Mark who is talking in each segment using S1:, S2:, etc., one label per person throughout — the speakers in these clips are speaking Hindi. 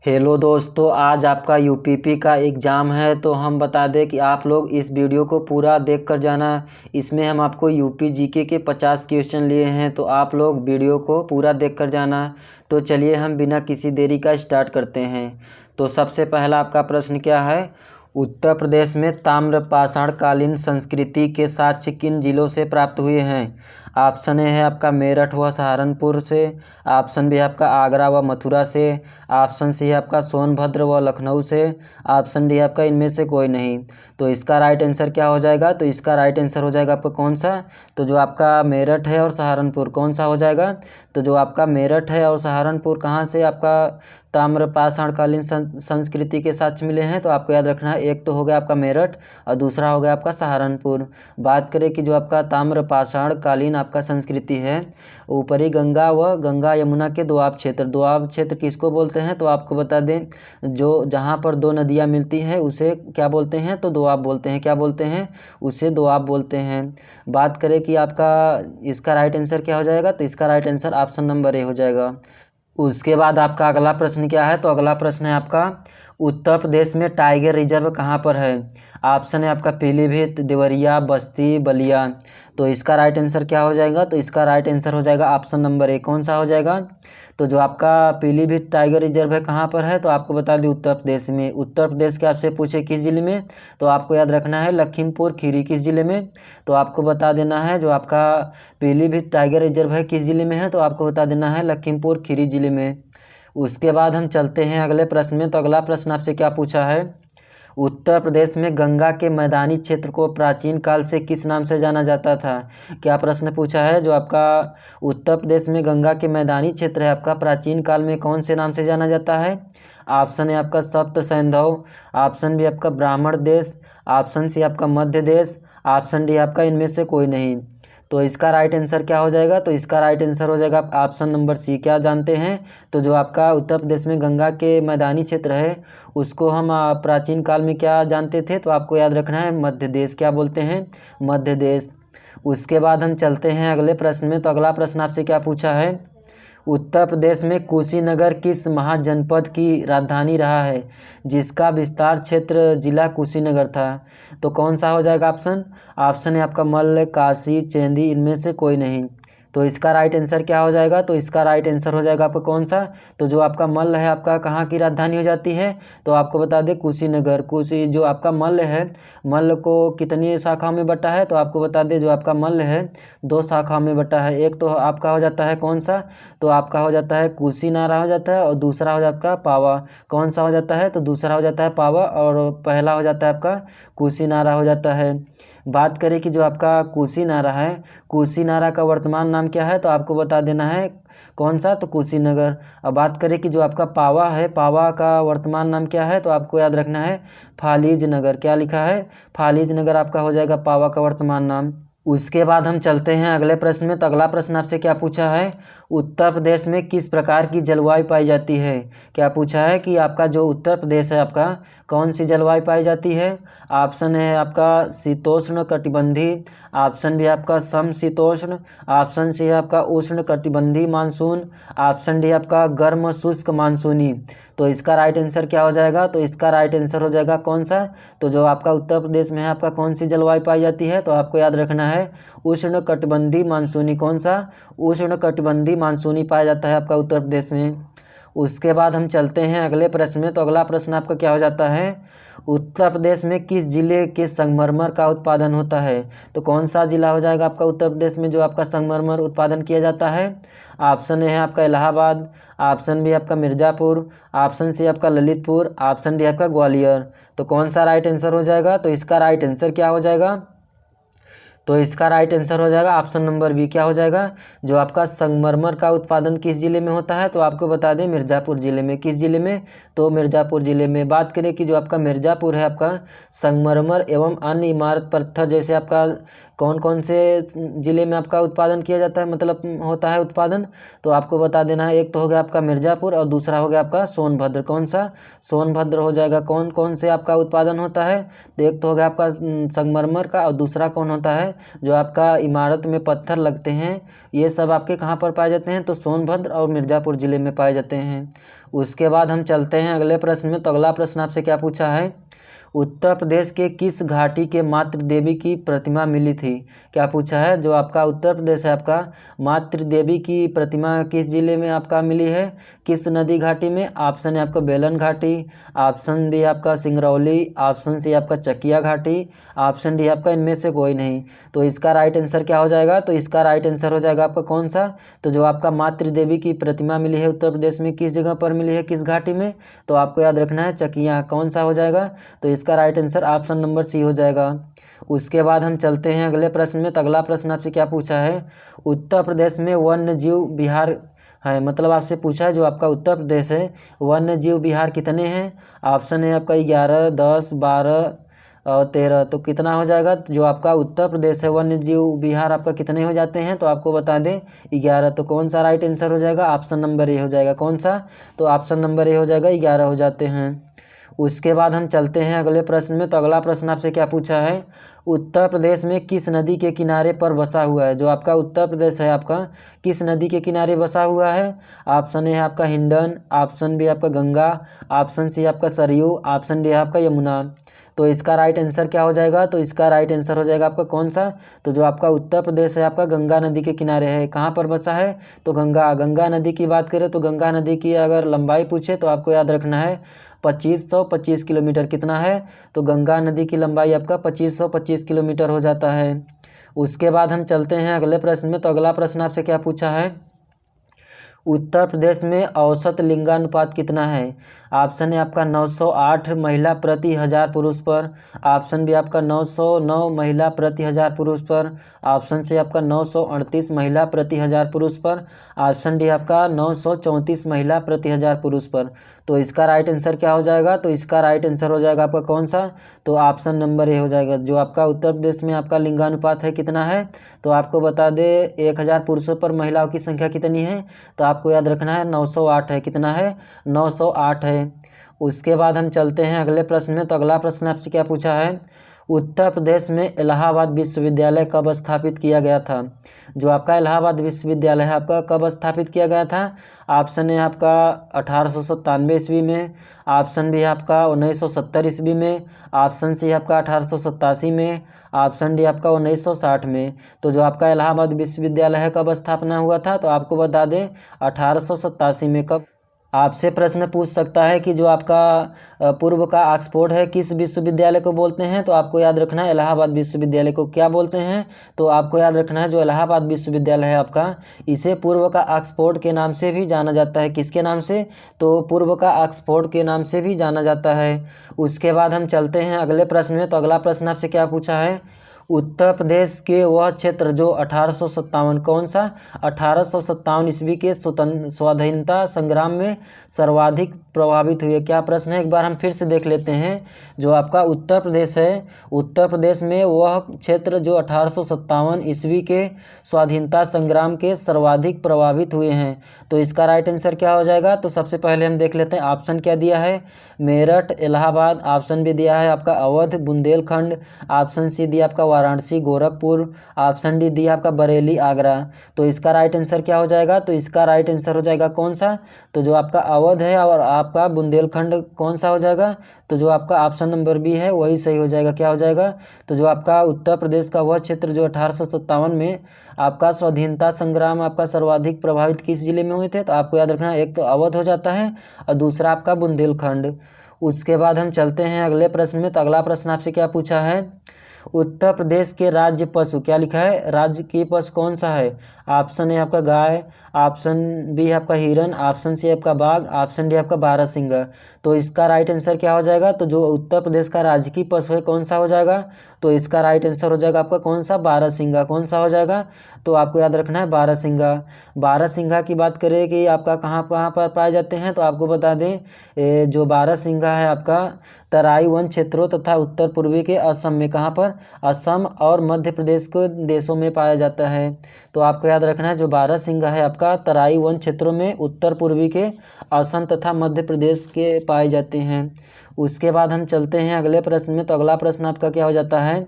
S1: हेलो दोस्तों, आज आपका यूपीपी का एग्ज़ाम है तो हम बता दें कि आप लोग इस वीडियो को पूरा देख कर जाना। इसमें हम आपको यूपी जीके के 50 क्वेश्चन लिए हैं तो आप लोग वीडियो को पूरा देख कर जाना। तो चलिए हम बिना किसी देरी का स्टार्ट करते हैं। तो सबसे पहला आपका प्रश्न क्या है? उत्तर प्रदेश में ताम्रपाषाण कालीन संस्कृति के साक्ष्य किन जिलों से प्राप्त हुए हैं? ऑप्शन ए है आपका मेरठ व सहारनपुर से। ऑप्शन बी है आपका आगरा व मथुरा से। ऑप्शन सी है आपका सोनभद्र व लखनऊ से। ऑप्शन डी है आपका इनमें से कोई नहीं। तो इसका राइट आंसर क्या हो जाएगा? तो इसका राइट आंसर हो जाएगा आपका कौन सा? तो जो आपका मेरठ है और सहारनपुर, कौन सा हो जाएगा? तो जो आपका मेरठ है और सहारनपुर कहाँ से आपका ताम्रपाषाण कालीन संस्कृति के साक्ष्य मिले हैं? तो आपको याद रखना है, एक तो हो गया आपका मेरठ और दूसरा हो गया आपका सहारनपुर। बात करें कि जो आपका ताम्रपाषाण कालीन आपका संस्कृति है, ऊपरी गंगा व गंगा यमुना के दोआब क्षेत्र किसको बोलते हैं? तो आपको बता दें, जो जहाँ पर दो नदियाँ मिलती हैं उसे क्या बोलते हैं? तो दोआब बोलते हैं। क्या बोलते हैं? उसे दोआब बोलते हैं। बात करें कि आपका इसका राइट आंसर क्या हो जाएगा? तो इसका right answer option number A हो जाएगा। उसके बाद आपका अगला प्रश्न क्या है? तो अगला प्रश्न है आपका, उत्तर प्रदेश में टाइगर रिजर्व कहाँ पर है? ऑप्शन है आपका पीलीभीत, देवरिया, बस्ती, बलिया। तो इसका राइट आंसर क्या हो जाएगा? तो इसका राइट आंसर हो जाएगा ऑप्शन नंबर ए। कौन सा हो जाएगा? तो जो आपका पीलीभीत टाइगर रिजर्व है कहाँ पर है? तो आपको बता दें उत्तर प्रदेश में। उत्तर प्रदेश के आपसे पूछे किस जिले में? तो आपको याद रखना है लखीमपुर खीरी। किस जिले में? तो आपको बता देना है जो आपका पीलीभीत टाइगर रिजर्व है किस जिले में है? तो आपको बता देना है लखीमपुर खीरी जिले में। उसके बाद हम चलते हैं अगले प्रश्न में। तो अगला प्रश्न आपसे क्या पूछा है? उत्तर प्रदेश में गंगा के मैदानी क्षेत्र को प्राचीन काल से किस नाम से जाना जाता था? क्या प्रश्न पूछा है? जो आपका उत्तर प्रदेश में गंगा के मैदानी क्षेत्र है आपका प्राचीन काल में कौन से नाम से जाना जाता है? ऑप्शन है आपका सप्त सैंधव। ऑप्शन बी आपका ब्राह्मण देश। ऑप्शन सी आपका मध्य देश। ऑप्शन डी आपका इनमें से कोई नहीं। तो इसका राइट आंसर क्या हो जाएगा? तो इसका राइट आंसर हो जाएगा ऑप्शन नंबर सी। क्या जानते हैं? तो जो आपका उत्तर प्रदेश में गंगा के मैदानी क्षेत्र है उसको हम प्राचीन काल में क्या जानते थे? तो आपको याद रखना है मध्य देश। क्या बोलते हैं? मध्य देश। उसके बाद हम चलते हैं अगले प्रश्न में। तो अगला प्रश्न आपसे क्या पूछा है? उत्तर प्रदेश में कुशीनगर किस महाजनपद की राजधानी रहा है जिसका विस्तार क्षेत्र जिला कुशीनगर था? तो कौन सा हो जाएगा ऑप्शन? ऑप्शन है आपका मल्ल, काशी, चेंदी, इनमें से कोई नहीं। तो इसका राइट आंसर क्या हो जाएगा? तो इसका राइट आंसर हो जाएगा आपका कौन सा? तो जो आपका मल्ल है आपका कहाँ की राजधानी हो जाती है? तो आपको बता दें कुशीनगर। जो आपका मल्ल है, मल्ल को कितनी शाखाओं में बटा है? तो आपको बता दें जो आपका मल्ल है 2 शाखाओं में बटा है। एक तो आपका हो जाता है कौन सा? तो आपका हो जाता है कुशीनारा हो जाता है और दूसरा हो जाता है पावा। कौन सा हो जाता है? तो दूसरा हो जाता है पावा और पहला हो जाता है आपका कुशीनारा हो जाता है। बात करें कि जो आपका कुशीनारा है, कुशीनारा का वर्तमान नाम क्या है? तो आपको बता देना है कौन सा? तो कुशीनगर। अब बात करें कि जो आपका पावा है, पावा का वर्तमान नाम क्या है? तो आपको याद रखना है फालिज नगर। क्या लिखा है? फालिज नगर आपका हो जाएगा पावा का वर्तमान नाम। उसके बाद हम चलते हैं अगले प्रश्न में। तो अगला प्रश्न आपसे क्या पूछा है? उत्तर प्रदेश में किस प्रकार की जलवायु पाई जाती है? क्या पूछा है कि आपका जो उत्तर प्रदेश है आपका कौन सी जलवायु पाई जाती है? ऑप्शन है आपका शीतोष्ण कटिबंधी। ऑप्शन भी आपका समशीतोष्ण। ऑप्शन सी है आपका उष्ण कटिबंधी मानसून। ऑप्शन डी आपका गर्म शुष्क मानसूनी। तो इसका राइट आंसर क्या हो जाएगा? तो इसका राइट आंसर हो जाएगा कौन सा? तो जो आपका उत्तर प्रदेश में है आपका कौन सी जलवायु पाई जाती है? तो आपको याद रखना है उष्ण कटिबंधी मानसूनी। कौन सा? उष्ण कटिबंधी मानसूनी पाया जाता है आपका उत्तर प्रदेश में। उसके बाद हम चलते हैं अगले प्रश्न में। तो अगला प्रश्न आपका क्या हो जाता है? उत्तर प्रदेश में किस जिले के संगमरमर का उत्पादन होता है? तो कौन सा जिला हो जाएगा आपका उत्तर प्रदेश में जो आपका संगमरमर उत्पादन किया जाता है? ऑप्शन ए है आपका इलाहाबाद। ऑप्शन बी आपका मिर्ज़ापुर। ऑप्शन सी आपका ललितपुर। ऑप्शन डी आपका ग्वालियर। तो कौन सा राइट आंसर हो जाएगा? तो इसका राइट आंसर क्या हो जाएगा? तो इसका राइट आंसर हो जाएगा ऑप्शन नंबर बी। क्या हो जाएगा? जो आपका संगमरमर का उत्पादन किस जिले में होता है? तो आपको बता दें मिर्ज़ापुर जिले में। किस जिले में? तो मिर्ज़ापुर जिले में। बात करें कि जो आपका मिर्ज़ापुर है आपका संगमरमर एवं अन्य इमारत पत्थर जैसे आपका कौन कौन से जिले में आपका उत्पादन किया जाता है, मतलब होता है उत्पादन? तो आपको बता देना है, एक तो हो गया आपका मिर्ज़ापुर और दूसरा हो गया आपका सोनभद्र। कौन सा? सोनभद्र हो जाएगा। कौन कौन से आपका उत्पादन होता है? तो एक तो हो गया आपका संगमरमर का और दूसरा कौन होता है? जो आपका इमारत में पत्थर लगते हैं, ये सब आपके कहाँ पर पाए जाते हैं? तो सोनभद्र और मिर्ज़ापुर ज़िले में पाए जाते हैं। उसके बाद हम चलते हैं अगले प्रश्न में। तो अगला प्रश्न आपसे क्या पूछा है, उत्तर प्रदेश के किस घाटी के मातृ देवी की प्रतिमा मिली थी। क्या पूछा है, जो आपका उत्तर प्रदेश है आपका, मातृ देवी की प्रतिमा किस जिले में आपका मिली है, किस नदी घाटी में। ऑप्शन है आपका बेलन घाटी, ऑप्शन बी आपका सिंगरौली, ऑप्शन सी आपका चकिया घाटी, ऑप्शन डी आपका इनमें से कोई नहीं। तो इसका राइट आंसर क्या हो जाएगा, तो इसका राइट आंसर हो जाएगा आपका कौन सा, तो जो आपका मातृ देवी की प्रतिमा मिली है उत्तर प्रदेश में किस जगह पर मिली है, किस घाटी में, तो आपको याद रखना है चकिया। कौन सा हो जाएगा, तो इसका right answer option number C हो जाएगा। उसके बाद हम चलते हैं अगले प्रश्न में। तो अगला प्रश्न आपसे क्या पूछा है, उत्तर प्रदेश में वन्य जीव विहार है, मतलब आपसे पूछा है जो आपका उत्तर प्रदेश है वन्य जीव विहार कितने हैं। ऑप्शन है आपका 11, 10, 12 और 13। तो कितना हो जाएगा, जो आपका उत्तर प्रदेश है वन्य जीव विहार आपका कितने हो जाते हैं, तो आपको बता दें 11। तो कौन सा राइट आंसर हो जाएगा, ऑप्शन नंबर ए हो जाएगा। कौन सा, तो ऑप्शन नंबर ए हो जाएगा, 11 हो जाते हैं। उसके बाद हम चलते हैं अगले प्रश्न में। तो अगला प्रश्न आपसे क्या पूछा है, उत्तर प्रदेश में किस नदी के किनारे पर बसा हुआ है। जो आपका उत्तर प्रदेश है आपका किस नदी के किनारे बसा हुआ है। ऑप्शन ए है आपका हिंडन, ऑप्शन बी आपका गंगा, ऑप्शन सी आपका सरयू, ऑप्शन डी है आपका यमुना। तो इसका राइट आंसर क्या हो जाएगा, तो इसका राइट आंसर हो जाएगा आपका कौन सा, तो जो आपका उत्तर प्रदेश है आपका गंगा नदी के किनारे है। कहाँ पर बसा है, तो गंगा नदी की बात करें तो गंगा नदी की अगर लंबाई पूछे तो आपको याद रखना है 2525 किलोमीटर। कितना है, तो गंगा नदी की लंबाई आपका 2525 किलोमीटर हो जाता है। उसके बाद हम चलते हैं अगले प्रश्न में। तो अगला प्रश्न आपसे क्या पूछा है, उत्तर प्रदेश में औसत लिंगानुपात कितना है। ऑप्शन है आपका 908 महिला प्रति 1000 पुरुष पर, ऑप्शन बी आपका 909 महिला प्रति 1000 पुरुष पर, ऑप्शन सी आपका 938 महिला प्रति 1000 पुरुष पर, ऑप्शन डी आपका 934 महिला प्रति 1000 पुरुष पर। तो इसका राइट आंसर क्या हो जाएगा, तो इसका राइट आंसर हो जाएगा आपका कौन सा, तो ऑप्शन नंबर ए हो जाएगा। जो आपका उत्तर प्रदेश में आपका लिंगानुपात है कितना है, तो आपको बता दे 1000 पुरुषों पर महिलाओं की संख्या कितनी है, तो आपको याद रखना है 908 है। कितना है, 908 है। उसके बाद हम चलते हैं अगले प्रश्न में। तो अगला प्रश्न आपसे क्या पूछा है, उत्तर प्रदेश में इलाहाबाद विश्वविद्यालय कब स्थापित किया गया था। जो आपका इलाहाबाद विश्वविद्यालय है आपका कब स्थापित किया गया था। ऑप्शन है आपका 1897 ईस्वी में, ऑप्शन बी है आपका 1970 ईस्वी में, ऑप्शन सी है आपका 1887 में, ऑप्शन डी आपका 1960 में। तो जो आपका इलाहाबाद विश्वविद्यालय है कब स्थापना हुआ था, तो आपको बता दें 1887 में। कब आपसे प्रश्न पूछ सकता है कि जो आपका पूर्व का ऑक्सफोर्ड है किस विश्वविद्यालय को बोलते हैं, तो आपको याद रखना है इलाहाबाद विश्वविद्यालय को क्या बोलते हैं, तो आपको याद रखना है जो इलाहाबाद विश्वविद्यालय है आपका, इसे पूर्व का ऑक्सफोर्ड के नाम से भी जाना जाता है। किसके नाम से, तो पूर्व का ऑक्सफोर्ड के नाम से भी जाना जाता है। उसके बाद हम चलते हैं अगले प्रश्न में। तो अगला प्रश्न आपसे क्या पूछा है, उत्तर प्रदेश के वह क्षेत्र जो 1857 कौन सा 1857 ईस्वी के स्वाधीनता संग्राम में सर्वाधिक प्रभावित हुए। क्या प्रश्न है, एक बार हम फिर से देख लेते हैं। जो आपका उत्तर प्रदेश है, उत्तर प्रदेश में वह क्षेत्र जो 1857 ईस्वी के स्वाधीनता संग्राम के सर्वाधिक प्रभावित हुए हैं। तो इसका राइट आंसर क्या हो जाएगा, तो सबसे पहले हम देख लेते हैं ऑप्शन क्या दिया है, मेरठ, इलाहाबाद, ऑप्शन भी दिया है आपका अवध, बुंदेलखंड, ऑप्शन सी दिया आपका वाराणसी, गोरखपुर, ऑप्शन डी दिया आपका बरेली, आगरा। तो इसका राइट आंसर क्या हो जाएगा, तो इसका राइट आंसर हो जाएगा कौन सा, तो जो आपका अवध है और आपका बुंदेलखंड कौन सा हो जाएगा, तो जो आपका ऑप्शन नंबर बी है वही सही हो जाएगा। क्या हो जाएगा, तो जो आपका उत्तर प्रदेश का वह क्षेत्र जो 1857 में आपका स्वाधीनता संग्राम आपका सर्वाधिक प्रभावित किस जिले में हुए थे, तो आपको याद रखना एक तो अवध हो जाता है और दूसरा आपका बुंदेलखंड। उसके बाद हम चलते हैं अगले प्रश्न में। तो अगला प्रश्न आपसे क्या पूछा है, उत्तर प्रदेश के राज्य पशु, क्या लिखा है, राज्य की पशु कौन सा है। ऑप्शन है आपका गाय, ऑप्शन बी है आपका हिरन, ऑप्शन सी आपका बाघ, ऑप्शन डी आपका बारहसिंगा। तो इसका राइट आंसर क्या हो जाएगा, तो जो उत्तर प्रदेश का राजकीय पशु है कौन सा हो जाएगा, तो इसका राइट आंसर हो जाएगा आपका कौन सा, बारहसिंगा। कौन सा हो जाएगा, तो आपको याद रखना है बारहसिंगा। बारहसिंगा की बात करें कि आपका कहाँ कहाँ पर पाए जाते हैं, तो आपको बता दें जो बारहसिंगा है आपका तराई वन क्षेत्रों तथा उत्तर पूर्वी के असम में, कहाँ पर, असम और मध्य प्रदेश के देशों में पाया जाता है। तो आपको याद रखना है जो बारहसिंगा है आपका तराई वन क्षेत्रों में उत्तर पूर्वी के असम तथा मध्य प्रदेश के पाए जाते हैं। उसके बाद हम चलते हैं अगले प्रश्न में। तो अगला प्रश्न आपका क्या हो जाता है,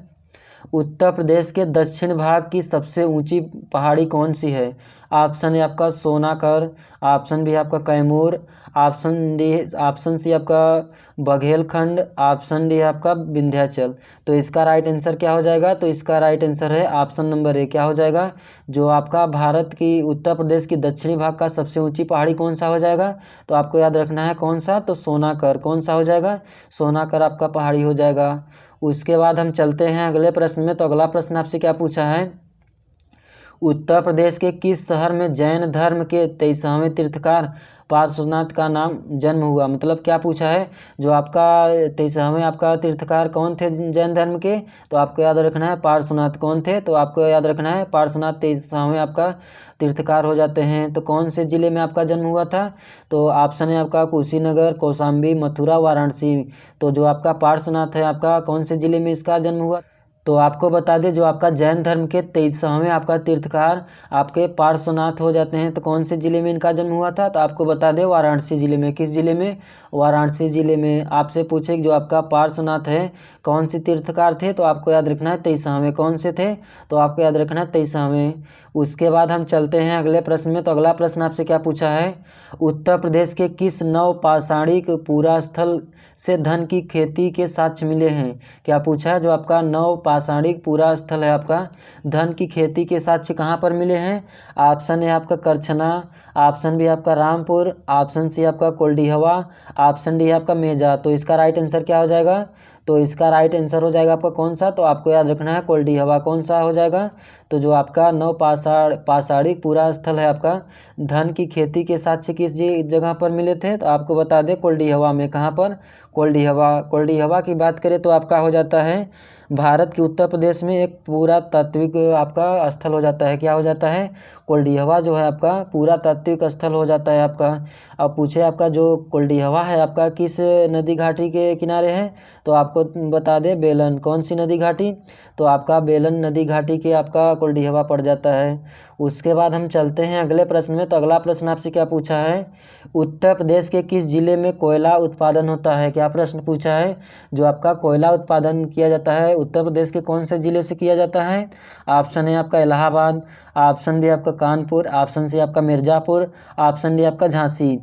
S1: उत्तर प्रदेश के दक्षिण भाग की सबसे ऊंची पहाड़ी कौन सी है? ऑप्शन है आपका सोनाकर, ऑप्शन बी है आपका कैमूर, ऑप्शन सी आपका बघेलखंड, ऑप्शन डी है आपका विंध्याचल। तो इसका राइट आंसर क्या हो जाएगा? तो इसका राइट आंसर है ऑप्शन नंबर ए। क्या हो जाएगा? जो आपका भारत की उत्तर प्रदेश की दक्षिणी भाग का सबसे ऊंची पहाड़ी कौन सा हो जाएगा? तो आपको याद रखना है कौन सा? तो सोनाकर। कौन सा हो जाएगा? सोनाकर आपका पहाड़ी हो जाएगा। उसके बाद हम चलते हैं अगले प्रश्न में। तो अगला प्रश्न आपसे क्या पूछा है? उत्तर प्रदेश के किस शहर में जैन धर्म के 23वें तीर्थकार पार्श्वनाथ का नाम जन्म हुआ? मतलब क्या पूछा है? जो आपका 23वें आपका तीर्थकार कौन थे जैन धर्म के? तो आपको याद रखना है पार्श्वनाथ। कौन थे? तो आपको याद रखना है पार्श्वनाथ 23वें आपका तीर्थकार हो जाते हैं। तो कौन से जिले में आपका जन्म हुआ था? तो ऑप्शन है आपका कुशीनगर, कौशाम्बी, मथुरा, वाराणसी। तो जो आपका पार्श्वनाथ है आपका कौन से जिले में इसका जन्म हुआ? तो आपको बता दें जो आपका जैन धर्म के 23वें आपका तीर्थकार आपके पार्श्वनाथ हो जाते हैं। तो कौन से ज़िले में इनका जन्म हुआ था? तो आपको बता दें वाराणसी ज़िले में। किस ज़िले में? वाराणसी ज़िले में। आपसे पूछे कि जो आपका पार्श्वनाथ है कौन से तीर्थकार थे? तो आपको याद रखना है 23वें। कौन से थे? तो आपको याद रखना है 23वें। उसके बाद हम चलते हैं अगले प्रश्न में। तो अगला प्रश्न आपसे क्या पूछा है? उत्तर प्रदेश के किस नवपाषाणिक पुरा स्थल से धन की खेती के साक्ष्य मिले हैं? क्या पूछा है? जो आपका नवपाषाणिक पुरा स्थल है आपका धन की खेती के साक्ष्य कहाँ पर मिले हैं? ऑप्शन है आपका करछना, ऑप्शन बी आपका रामपुर, ऑप्शन सी आपका कोल्डीहवा, ऑप्शन डी आपका मेजा। तो इसका राइट आंसर क्या हो जाएगा? तो इसका राइट आंसर हो जाएगा आपका कौन सा? तो आपको याद रखना है कोल्डीहवा। कौन सा हो जाएगा? तो जो आपका पाषाणिक पुरा स्थल है आपका धन की खेती के साक्ष्य किस जगह पर मिले थे? तो आपको बता दें कोल्डीहवा में। कहाँ पर? कोल्डीहवा की बात करें तो आपका हो जाता है भारत के उत्तर प्रदेश में एक पुरातात्विक आपका स्थल हो जाता है। क्या हो जाता है? कोल्डीहवा जो है आपका पुरातात्विक स्थल हो जाता है आपका। अब पूछे आपका जो कोल्डीहवा है आपका किस नदी घाटी के किनारे है? तो आपको बता दें बेलन। कौन सी नदी घाटी? तो आपका बेलन नदी घाटी के आपका कोल्डीहवा पड़ जाता है। उसके बाद हम चलते हैं अगले प्रश्न में। तो अगला प्रश्न आपसे क्या पूछा है? उत्तर प्रदेश के किस जिले में कोयला उत्पादन होता है? क्या प्रश्न पूछा है? जो आपका कोयला उत्पादन किया जाता है उत्तर प्रदेश के कौन से जिले से किया जाता है? ऑप्शन है आपका इलाहाबाद, ऑप्शन बी आपका कानपुर, ऑप्शन सी आपका मिर्ज़ापुर, ऑप्शन डी आपका झांसी।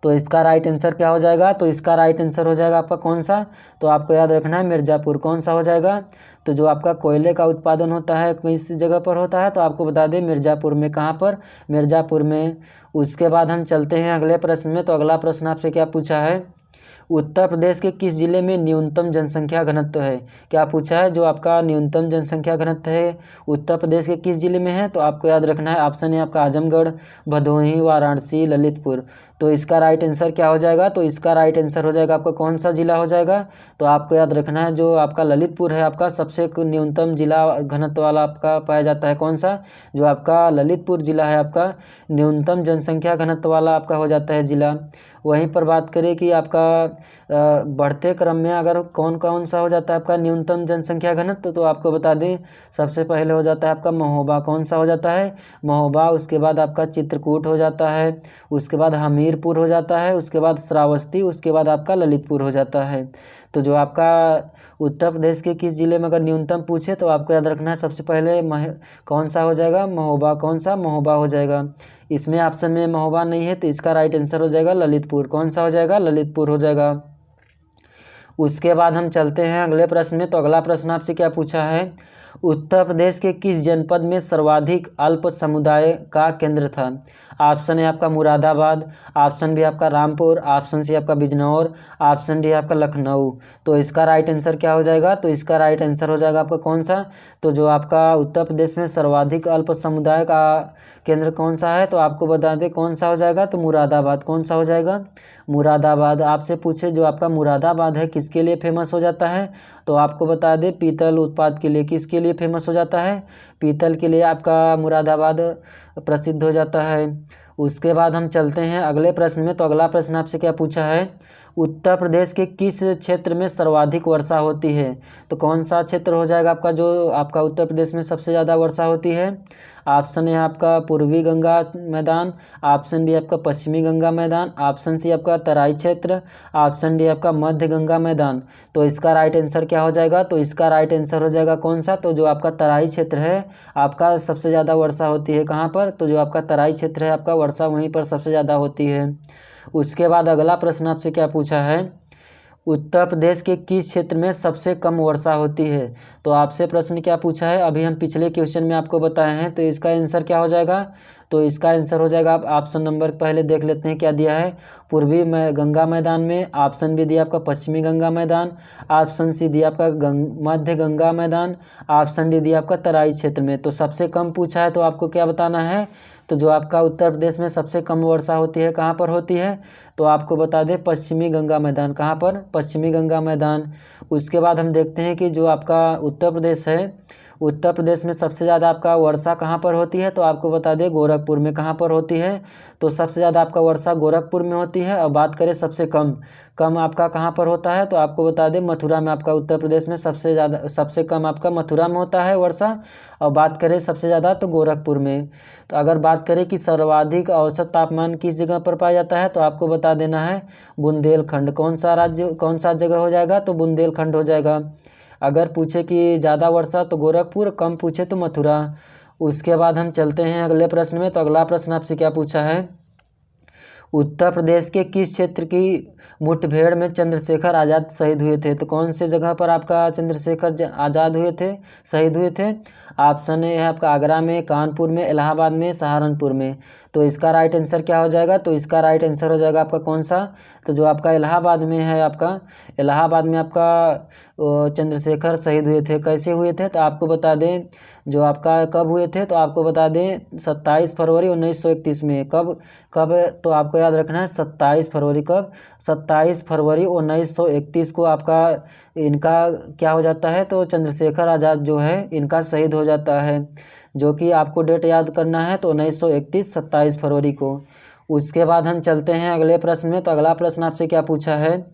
S1: तो इसका राइट आंसर क्या हो जाएगा? तो इसका राइट आंसर हो जाएगा आपका कौन सा? तो आपको याद रखना है मिर्ज़ापुर। कौन सा हो जाएगा? तो जो आपका कोयले का उत्पादन होता है किस जगह पर होता है? तो आपको बता दें मिर्ज़ापुर में। कहाँ पर? मिर्ज़ापुर में। उसके बाद हम चलते हैं अगले प्रश्न में। तो अगला प्रश्न आपसे क्या पूछा है? उत्तर प्रदेश के किस जिले में न्यूनतम जनसंख्या घनत्व है? क्या पूछा है? जो आपका न्यूनतम जनसंख्या घनत्व है उत्तर प्रदेश के किस जिले में है? तो आपको याद रखना है ऑप्शन है आपका आजमगढ़, भदोही, वाराणसी, ललितपुर। तो इसका राइट आंसर क्या हो जाएगा? तो इसका राइट आंसर हो जाएगा आपका कौन सा जिला हो जाएगा? तो आपको याद रखना है जो आपका ललितपुर है आपका सबसे न्यूनतम जिला घनत्व वाला आपका पाया जाता है। कौन सा? जो आपका ललितपुर जिला है आपका न्यूनतम जनसंख्या घनत्व वाला आपका हो जाता है जिला। वहीं पर बात करें कि आपका बढ़ते क्रम में अगर कौन कौन सा हो जाता है आपका न्यूनतम जनसंख्या घनत्व, तो आपको बता दें सबसे पहले हो जाता है आपका महोबा। कौन सा हो जाता है? महोबा। उसके बाद आपका चित्रकूट हो जाता है, उसके बाद हमीरपुर हो जाता है, उसके बाद श्रावस्ती, उसके बाद आपका ललितपुर हो जाता है। तो जो आपका उत्तर प्रदेश के किस जिले में अगर न्यूनतम पूछे तो आपको याद रखना है सबसे पहले कौन सा हो जाएगा? महोबा। कौन सा? महोबा हो जाएगा। इसमें ऑप्शन में महोबा नहीं है तो इसका राइट आंसर हो जाएगा ललितपुर। कौन सा हो जाएगा? ललितपुर हो जाएगा। उसके बाद हम चलते हैं अगले प्रश्न में। तो अगला प्रश्न आपसे क्या पूछा है? उत्तर प्रदेश के किस जनपद में सर्वाधिक अल्प समुदाय का केंद्र था? ऑप्शन है आपका मुरादाबाद, ऑप्शन बी आपका रामपुर, ऑप्शन सी आपका बिजनौर, ऑप्शन डी आपका लखनऊ। तो इसका राइट आंसर क्या हो जाएगा? तो इसका राइट आंसर हो जाएगा आपका कौन सा? तो जो आपका उत्तर प्रदेश में सर्वाधिक अल्प समुदाय का केंद्र कौन सा है? तो आपको बता दें कौन सा हो जाएगा? तो मुरादाबाद। कौन सा हो जाएगा? मुरादाबाद। आपसे पूछे जो आपका मुरादाबाद है किसके लिए फेमस हो जाता है? तो आपको बता दें पीतल उत्पाद के लिए। किसके लिए फेमस हो जाता है? पीतल के लिए आपका मुरादाबाद प्रसिद्ध हो जाता है। उसके बाद हम चलते हैं अगले प्रश्न में। तो अगला प्रश्न आपसे क्या पूछा है, उत्तर प्रदेश के किस क्षेत्र में सर्वाधिक वर्षा होती है। तो कौन सा क्षेत्र हो जाएगा आपका जो आपका उत्तर प्रदेश में सबसे ज़्यादा वर्षा होती है। ऑप्शन है आपका पूर्वी गंगा मैदान, ऑप्शन बी आपका पश्चिमी गंगा मैदान, ऑप्शन सी आपका तराई क्षेत्र, ऑप्शन डी आपका मध्य गंगा मैदान। तो इसका राइट आंसर क्या हो जाएगा, तो इसका राइट आंसर हो जाएगा कौन सा, तो जो आपका तराई क्षेत्र है आपका सबसे ज़्यादा वर्षा होती है कहाँ पर, तो जो आपका तराई क्षेत्र है आपका वर्षा वहीं पर सबसे ज़्यादा होती है। उसके बाद अगला प्रश्न आपसे क्या पूछा है, उत्तर प्रदेश के किस क्षेत्र में सबसे कम वर्षा होती है। तो आपसे प्रश्न क्या पूछा है, अभी हम पिछले क्वेश्चन में आपको बताए हैं। तो इसका आंसर क्या हो जाएगा, तो इसका आंसर हो जाएगा, आप ऑप्शन नंबर पहले देख लेते हैं क्या दिया है, पूर्वी गंगा मैदान में, ऑप्शन बी दिया आपका पश्चिमी गंगा मैदान, ऑप्शन सी दिया आपका मध्य गंगा मैदान, ऑप्शन डी दिया आपका तराई क्षेत्र में। तो सबसे कम पूछा है तो आपको क्या बताना है, तो जो आपका उत्तर प्रदेश में सबसे कम वर्षा होती है कहाँ पर होती है, तो आपको बता दें पश्चिमी गंगा मैदान, कहाँ पर, पश्चिमी गंगा मैदान। उसके बाद हम देखते हैं कि जो आपका उत्तर प्रदेश है, उत्तर प्रदेश में सबसे ज़्यादा आपका वर्षा कहाँ पर होती है, तो आपको बता दें गोरखपुर में। कहाँ पर होती है, तो सबसे ज़्यादा आपका वर्षा गोरखपुर में होती है। और बात करें सबसे कम आपका कहाँ पर होता है, तो आपको बता दें मथुरा में आपका उत्तर प्रदेश में सबसे कम आपका मथुरा में होता है वर्षा। और बात करें सबसे ज़्यादा तो गोरखपुर में। तो अगर बात करें कि सर्वाधिक औसत तापमान किस जगह पर पाया जाता है, तो आपको बता देना है बुंदेलखंड। कौन सा जगह हो जाएगा, तो बुंदेलखंड हो जाएगा। अगर पूछे कि ज़्यादा वर्षा तो गोरखपुर, कम पूछे तो मथुरा। उसके बाद हम चलते हैं अगले प्रश्न में। तो अगला प्रश्न आपसे क्या पूछा है, उत्तर प्रदेश के किस क्षेत्र की मुठभेड़ में चंद्रशेखर आज़ाद शहीद हुए थे। तो कौन से जगह पर आपका चंद्रशेखर आज़ाद हुए थे, शहीद हुए थे। ऑप्शन है आपका आगरा में, कानपुर में, इलाहाबाद में, सहारनपुर में। तो इसका राइट आंसर क्या हो जाएगा, तो इसका राइट आंसर हो जाएगा आपका कौन सा, तो जो आपका इलाहाबाद में है, आपका इलाहाबाद में आपका चंद्रशेखर शहीद हुए थे। कैसे हुए थे, तो आपको बता दें जो आपका कब हुए थे, तो आपको बता दें 27 फरवरी 1931 में। कब, तो आपको याद रखना है 27 फरवरी, कब, 27 फरवरी 1931 को आपका इनका क्या हो जाता है, तो चंद्रशेखर आज़ाद जो है इनका शहीद हो जाता है। जो कि आपको डेट याद करना है, तो 1931 27 फरवरी को। उसके बाद हम चलते हैं अगले प्रश्न में। तो अगला प्रश्न आपसे क्या पूछा है,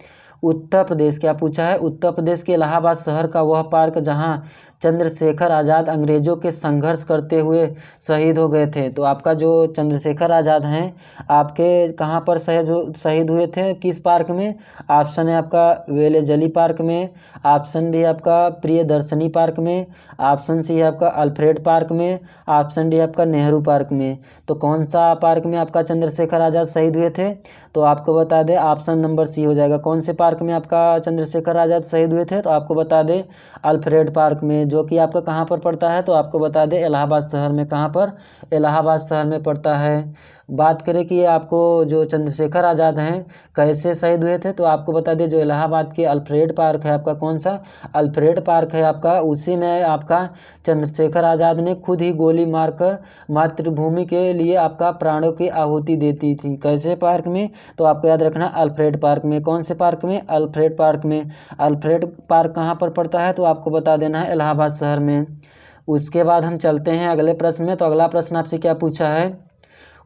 S1: उत्तर प्रदेश क्या पूछा है, उत्तर प्रदेश के इलाहाबाद शहर का वह पार्क जहां चंद्रशेखर आज़ाद अंग्रेज़ों के संघर्ष करते हुए शहीद हो गए थे। तो आपका जो चंद्रशेखर आज़ाद हैं आपके कहां पर शहीद हुए थे, किस पार्क में। ऑप्शन है आपका वेलेजली पार्क में, ऑप्शन बी आपका प्रियदर्शनी पार्क में, ऑप्शन सी है आपका अल्फ्रेड पार्क में, ऑप्शन डी आपका नेहरू पार्क में। तो कौन सा पार्क में आपका चंद्रशेखर आज़ाद शहीद हुए थे, तो आपको बता दें ऑप्शन नंबर सी हो जाएगा। कौन से पार्क में आपका चंद्रशेखर आज़ाद शहीद हुए थे, तो आपको बता दें अल्फ्रेड पार्क में, जो कि आपका कहाँ पर पड़ता है, तो आपको बता दें इलाहाबाद शहर में। कहाँ पर, इलाहाबाद शहर में पड़ता है। बात करें कि आपको जो चंद्रशेखर आज़ाद हैं कैसे शहीद हुए थे, तो आपको बता दें जो इलाहाबाद के अल्फ्रेड पार्क है आपका, कौन सा, अल्फ्रेड पार्क है आपका, उसी में आपका चंद्रशेखर आज़ाद ने खुद ही गोली मारकर मातृभूमि के लिए आपका प्राणों की आहुति देती थी। कैसे पार्क में, तो आपको याद रखना अल्फ्रेड पार्क में। कौन से पार्क में, अल्फ्रेड पार्क में। अल्फ्रेड पार्क कहाँ पर पड़ता है, तो आपको बता देना है इलाहाबाद शहर में। उसके बाद हम चलते हैं अगले प्रश्न में। तो अगला प्रश्न आपसे क्या पूछा है,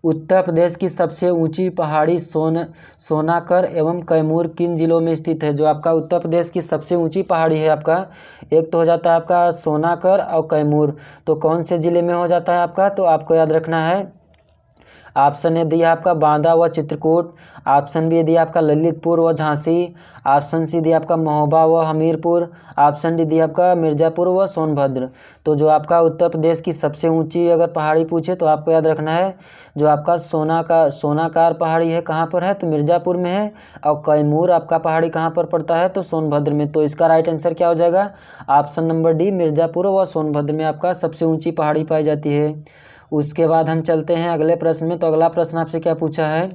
S1: उत्तर प्रदेश की सबसे ऊंची पहाड़ी सोनाकर एवं कैमूर किन जिलों में स्थित है। जो आपका उत्तर प्रदेश की सबसे ऊंची पहाड़ी है आपका, एक तो हो जाता है आपका सोनाकर और कैमूर। तो कौन से ज़िले में हो जाता है आपका, तो आपको याद रखना है ऑप्शन ए दिया आपका बांदा व चित्रकूट, ऑप्शन बी दिया आपका ललितपुर व झांसी, ऑप्शन सी दिया आपका महोबा व हमीरपुर, ऑप्शन डी दिया आपका मिर्ज़ापुर व सोनभद्र। तो जो आपका उत्तर प्रदेश की सबसे ऊंची अगर पहाड़ी पूछे तो आपको याद रखना है जो आपका सोनाकार पहाड़ी है कहाँ पर है, तो मिर्ज़ापुर में है। और कैमूर आपका पहाड़ी कहाँ पर पड़ता है, तो सोनभद्र में। तो इसका राइट आंसर क्या हो जाएगा, ऑप्शन नंबर डी मिर्ज़ापुर व सोनभद्र में आपका सबसे ऊँची पहाड़ी पाई जाती है। उसके बाद हम चलते हैं अगले प्रश्न में। तो अगला प्रश्न आपसे क्या पूछा है,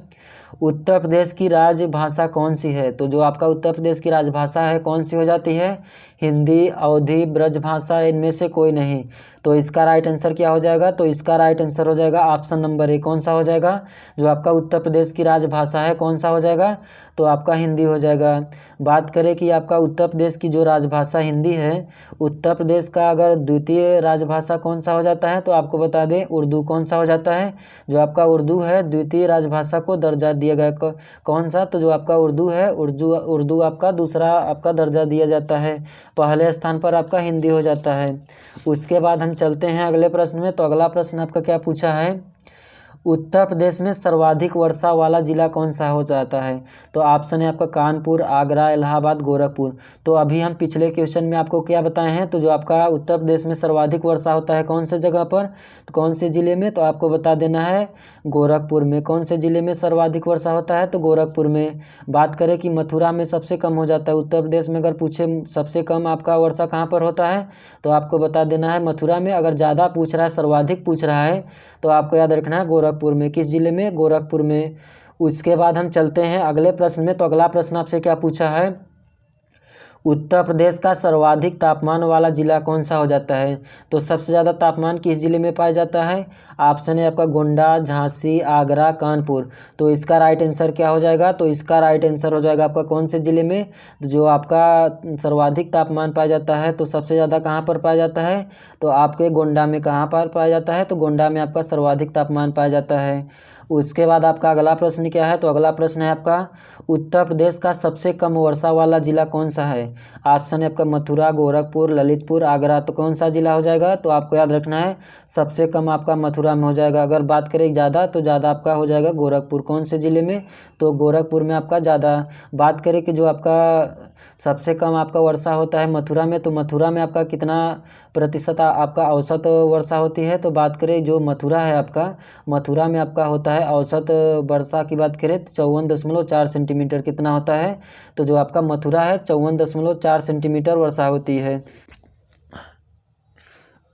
S1: उत्तर प्रदेश की राजभाषा कौन सी है? तो जो आपका उत्तर प्रदेश की राजभाषा है कौन सी हो जाती है? हिंदी, अवधी, ब्रजभाषा, इनमें से कोई नहीं। तो इसका राइट आंसर क्या हो जाएगा? तो इसका राइट आंसर हो जाएगा ऑप्शन नंबर ए। कौन सा हो जाएगा? जो आपका उत्तर प्रदेश की राजभाषा है कौन सा हो जाएगा? तो आपका हिंदी हो जाएगा। बात करें कि आपका उत्तर प्रदेश की जो राजभाषा हिंदी है, उत्तर प्रदेश का अगर द्वितीय राजभाषा कौन सा हो जाता है? तो आपको बता दें उर्दू कौन सा हो जाता है? जो आपका उर्दू है द्वितीय राजभाषा को दर्जा दिया गया कौन सा? तो जो आपका उर्दू है, उर्दू आपका दूसरा आपका दर्जा दिया जाता है। पहले स्थान पर आपका हिंदी हो जाता है। उसके बाद हम चलते हैं अगले प्रश्न में। तो अगला प्रश्न आपका क्या पूछा है? उत्तर प्रदेश में सर्वाधिक वर्षा वाला जिला कौन सा हो जाता है? तो ऑप्शन है आपका कानपुर, आगरा, इलाहाबाद, गोरखपुर। तो अभी हम पिछले क्वेश्चन में आपको क्या बताए हैं? तो जो आपका उत्तर प्रदेश में सर्वाधिक वर्षा होता है कौन से जगह पर, तो कौन से ज़िले में? तो आपको बता देना है गोरखपुर में। कौन से ज़िले में सर्वाधिक वर्षा होता है? तो गोरखपुर में। बात करें कि मथुरा में सबसे कम हो जाता है उत्तर प्रदेश में, अगर पूछे सबसे कम आपका वर्षा कहाँ पर होता है, तो आपको बता देना है मथुरा में। अगर ज़्यादा पूछ रहा है, सर्वाधिक पूछ रहा है, तो आपको याद रखना है गोरखपुर में। किस जिले में? गोरखपुर में। उसके बाद हम चलते हैं अगले प्रश्न में। तो अगला प्रश्न आपसे क्या पूछा है? उत्तर प्रदेश का सर्वाधिक तापमान वाला जिला कौन सा हो जाता है? तो सबसे ज़्यादा तापमान किस जिले में पाया जाता है? ऑप्शन है आपका गोंडा, झांसी, आगरा, कानपुर। तो इसका राइट आंसर क्या हो जाएगा? तो इसका राइट आंसर हो जाएगा आपका कौन से ज़िले में? तो जो आपका सर्वाधिक तापमान पाया जाता है, तो सबसे ज़्यादा कहाँ पर पाया जाता है? तो आपके गोंडा में। कहाँ पर पाया जाता है? तो गोंडा में आपका सर्वाधिक तापमान पाया जाता है। उसके बाद आपका अगला प्रश्न क्या है? तो अगला प्रश्न है आपका उत्तर प्रदेश का सबसे कम वर्षा वाला जिला कौन सा है? ऑप्शन है आपका मथुरा, गोरखपुर, ललितपुर, आगरा। तो कौन सा जिला हो जाएगा? तो आपको याद रखना है सबसे कम आपका मथुरा में हो जाएगा। अगर बात करें ज़्यादा, तो ज़्यादा आपका हो जाएगा गोरखपुर। कौन से ज़िले में? तो गोरखपुर में आपका ज़्यादा। बात करें कि जो आपका सबसे कम आपका वर्षा होता है मथुरा में, तो मथुरा में आपका कितना प्रतिशत आपका औसत वर्षा होती है? तो बात करें जो मथुरा है आपका, मथुरा में आपका होता है औसत वर्षा की बात करें तो 54.4 सेंटीमीटर कितना होता है? तो जो आपका मथुरा है 54.4 सेंटीमीटर वर्षा होती है।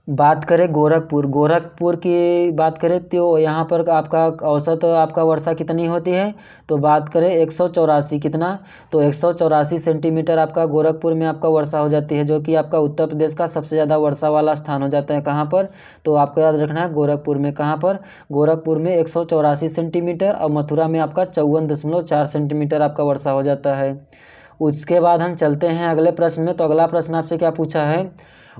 S1: बात करें गोरखपुर की बात करें तो यहाँ पर आपका औसत आपका वर्षा कितनी होती है? तो बात करें 184 कितना? तो 184 सेंटीमीटर आपका गोरखपुर में आपका वर्षा हो जाती है, जो कि आपका उत्तर प्रदेश का सबसे ज़्यादा वर्षा वाला स्थान हो जाता है। कहाँ पर? तो आपको याद रखना है गोरखपुर में। कहाँ पर? गोरखपुर में 184 सेंटीमीटर और मथुरा में आपका 54.4 सेंटीमीटर आपका वर्षा हो जाता है। उसके बाद हम चलते हैं अगले प्रश्न में। तो अगला प्रश्न आपसे क्या पूछा है?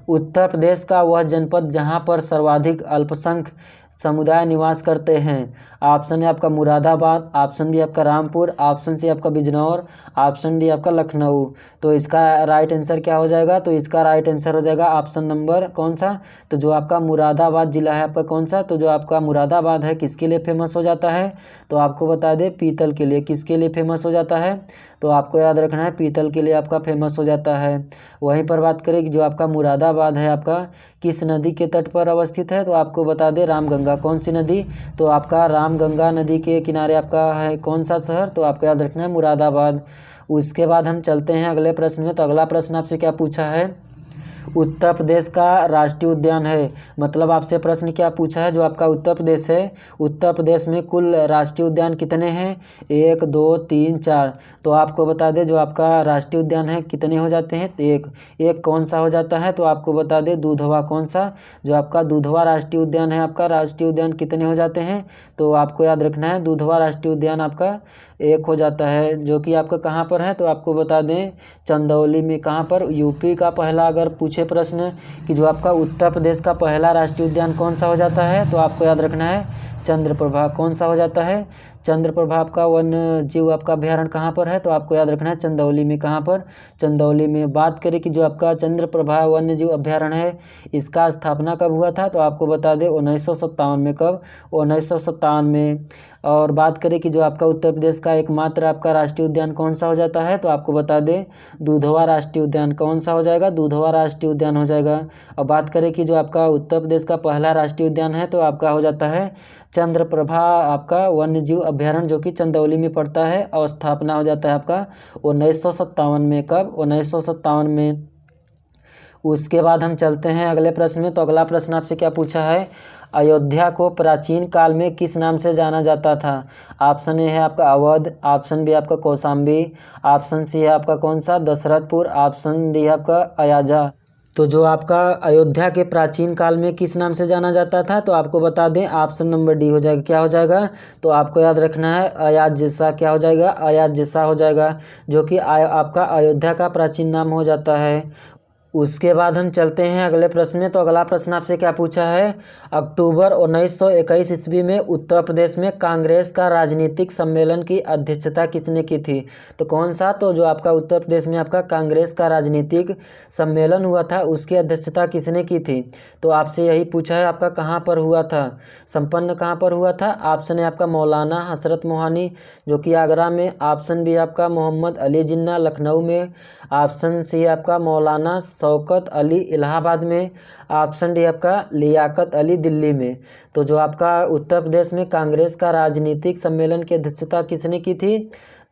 S1: उत्तर प्रदेश का वह जनपद जहां पर सर्वाधिक अल्पसंख्यक समुदाय निवास करते हैं। ऑप्शन है आपका मुरादाबाद, ऑप्शन बी आपका रामपुर, ऑप्शन सी आपका बिजनौर, ऑप्शन डी आपका लखनऊ। तो इसका राइट आंसर क्या हो जाएगा? तो इसका राइट आंसर हो जाएगा ऑप्शन नंबर कौन सा? तो जो आपका मुरादाबाद जिला है आपका कौन सा? तो जो आपका मुरादाबाद है किसके लिए फेमस हो जाता है? तो आपको बता दें पीतल के लिए। किसके लिए फेमस हो जाता है? तो आपको याद रखना है पीतल के लिए आपका फेमस हो जाता है। वहीं पर बात करें कि जो आपका मुरादाबाद है आपका किस नदी के तट पर अवस्थित है? तो आपको बता दें रामगंगा। कौन सी नदी? तो आपका रामगंगा नदी के किनारे आपका है कौन सा शहर? तो आपको याद रखना है मुरादाबाद। उसके बाद हम चलते हैं अगले प्रश्न में। तो अगला प्रश्न आपसे क्या पूछा है? उत्तर प्रदेश का राष्ट्रीय उद्यान है, मतलब आपसे प्रश्न क्या पूछा है? जो आपका उत्तर प्रदेश है, उत्तर प्रदेश में कुल राष्ट्रीय उद्यान कितने हैं? 1, 2, 3, 4। तो आपको बता दें जो आपका राष्ट्रीय उद्यान है कितने हो जाते हैं? एक कौन सा हो जाता है? तो आपको बता दें दूधवा। कौन सा? जो आपका दूधवा राष्ट्रीय उद्यान है आपका राष्ट्रीय उद्यान कितने हो जाते हैं? तो आपको याद रखना है दूधवा राष्ट्रीय उद्यान आपका 1 हो जाता है, जो कि आपका कहाँ पर है? तो आपको बता दें चंदौली में। कहाँ पर? यूपी का पहला अगर पूछे प्रश्न कि जो आपका उत्तर प्रदेश का पहला राष्ट्रीय उद्यान कौन सा हो जाता है? तो आपको याद रखना है चंद्रप्रभा। कौन सा हो जाता है? चंद्रप्रभा आपका वन्य जीव आपका अभ्यारण्य कहाँ पर है? तो आपको याद रखना है चंदौली में। कहाँ पर? चंदौली में। बात करें कि जो आपका चंद्रप्रभा वन्य जीव अभ्यारण्य है, इसका स्थापना कब हुआ था? तो आपको बता दें 1957 में। कब? 1957 में। और बात करें कि जो आपका उत्तर प्रदेश का एकमात्र आपका राष्ट्रीय उद्यान कौन सा हो जाता है? तो आपको बता दें दूधवा राष्ट्रीय उद्यान। कौन सा हो जाएगा? दूधवा राष्ट्रीय उद्यान हो जाएगा। और बात करें कि जो आपका उत्तर प्रदेश का पहला राष्ट्रीय उद्यान है, तो आपका हो जाता है चंद्रप्रभा आपका वन्य जीव अभ्यारण्य, जो कि चंदौली में पड़ता है, और स्थापना हो जाता है आपका 1957 में। कब? 1957 में। उसके बाद हम चलते हैं अगले प्रश्न में। तो अगला प्रश्न आपसे क्या पूछा है, अयोध्या को प्राचीन काल में किस नाम से जाना जाता था। ऑप्शन ए है आपका अवध, ऑप्शन बी आपका कौशाम्बी, ऑप्शन सी है आपका कौन सा दशरथपुर, ऑप्शन डी है आपका अयाजा। तो जो आपका अयोध्या के प्राचीन काल में किस नाम से जाना जाता था, तो आपको बता दें ऑप्शन नंबर डी हो जाएगा। क्या हो जाएगा, तो आपको याद रखना है अयाजसा। क्या हो जाएगा, अयाजसा हो जाएगा, जो कि आपका अयोध्या का प्राचीन नाम हो जाता है। उसके बाद हम चलते हैं अगले प्रश्न में। तो अगला प्रश्न आपसे क्या पूछा है, अक्टूबर 1921 ईस्वी में उत्तर प्रदेश में कांग्रेस का राजनीतिक सम्मेलन की अध्यक्षता किसने की थी। तो कौन सा, तो जो आपका उत्तर प्रदेश में आपका कांग्रेस का राजनीतिक सम्मेलन हुआ था उसकी अध्यक्षता किसने की थी। तो आपसे यही पूछा है आपका कहाँ पर हुआ था, संपन्न कहाँ पर हुआ था। ऑप्शन है आपका मौलाना हसरत मोहानी जो कि आगरा में, ऑप्शन बी आपका मोहम्मद अली जिन्ना लखनऊ में, ऑप्शन सी आपका मौलाना शौकत अली इलाहाबाद में, ऑप्शन डी आपका लियाकत अली दिल्ली में। तो जो आपका उत्तर प्रदेश में कांग्रेस का राजनीतिक सम्मेलन की अध्यक्षता किसने की थी,